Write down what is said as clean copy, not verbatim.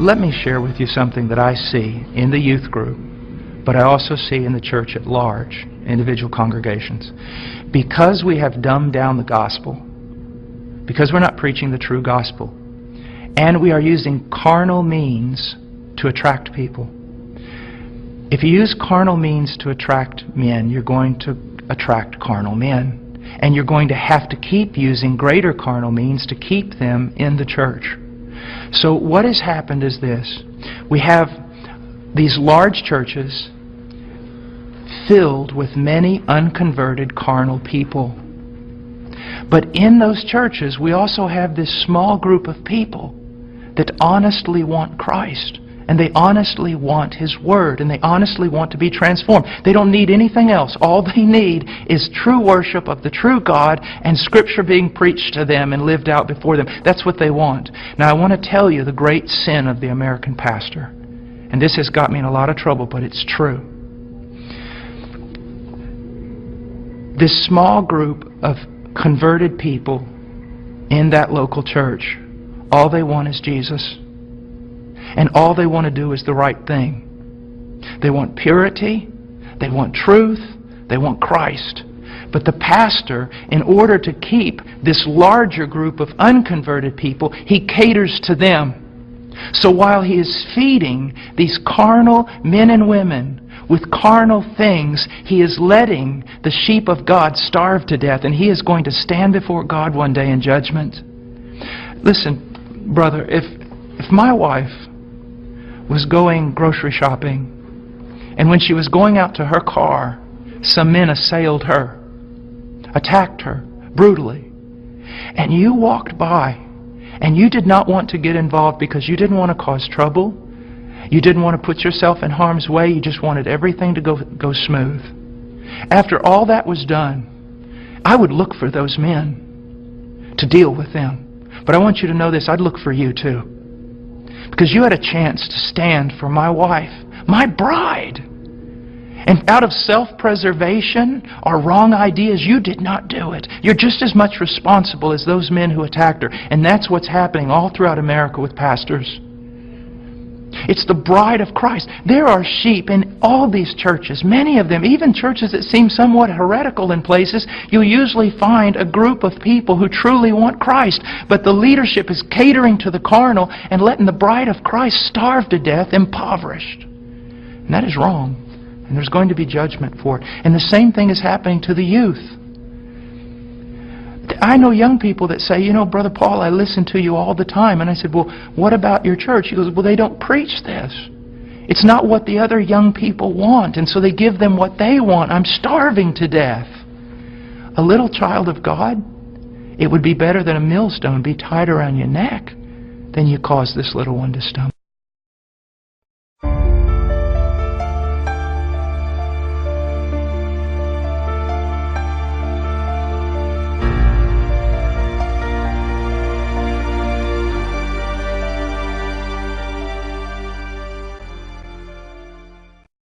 Let me share with you something that I see in the youth group, but I also see in the church at large, individual congregations. Because we have dumbed down the gospel, because we're not preaching the true gospel, and we are using carnal means to attract people. If you use carnal means to attract men, you're going to attract carnal men. And you're going to have to keep using greater carnal means to keep them in the church. So what has happened is this. We have these large churches filled with many unconverted carnal people. But in those churches, we also have this small group of people that honestly want Christ. And they honestly want His Word. And they honestly want to be transformed. They don't need anything else. All they need is true worship of the true God and Scripture being preached to them and lived out before them. That's what they want. Now I want to tell you the great sin of the American pastor. And this has got me in a lot of trouble, but it's true. This small group of converted people in that local church, all they want is Jesus. And all they want to do is the right thing. They want purity, they want truth, they want Christ. But the pastor, in order to keep this larger group of unconverted people, he caters to them. So while he is feeding these carnal men and women with carnal things, he is letting the sheep of God starve to death, and he is going to stand before God one day in judgment. Listen, brother, if my wife was going grocery shopping, and when she was going out to her car, some men assailed her, attacked her brutally, and you walked by, and you did not want to get involved because you didn't want to cause trouble, you didn't want to put yourself in harm's way, you just wanted everything to go smooth. After all that was done, I would look for those men to deal with them. But I want you to know this, I'd look for you too. Because you had a chance to stand for my wife, my bride. And out of self-preservation or wrong ideas, you did not do it. You're just as much responsible as those men who attacked her. And that's what's happening all throughout America with pastors. It's the bride of Christ. There are sheep in all these churches, many of them, even churches that seem somewhat heretical in places. You'll usually find a group of people who truly want Christ, but the leadership is catering to the carnal and letting the bride of Christ starve to death, impoverished. And that is wrong. And there's going to be judgment for it. And the same thing is happening to the youth. I know young people that say, you know, Brother Paul, I listen to you all the time. And I said, well, what about your church? He goes, well, they don't preach this. It's not what the other young people want. And so they give them what they want. I'm starving to death. A little child of God, it would be better that a millstone be tied around your neck than you cause this little one to stumble.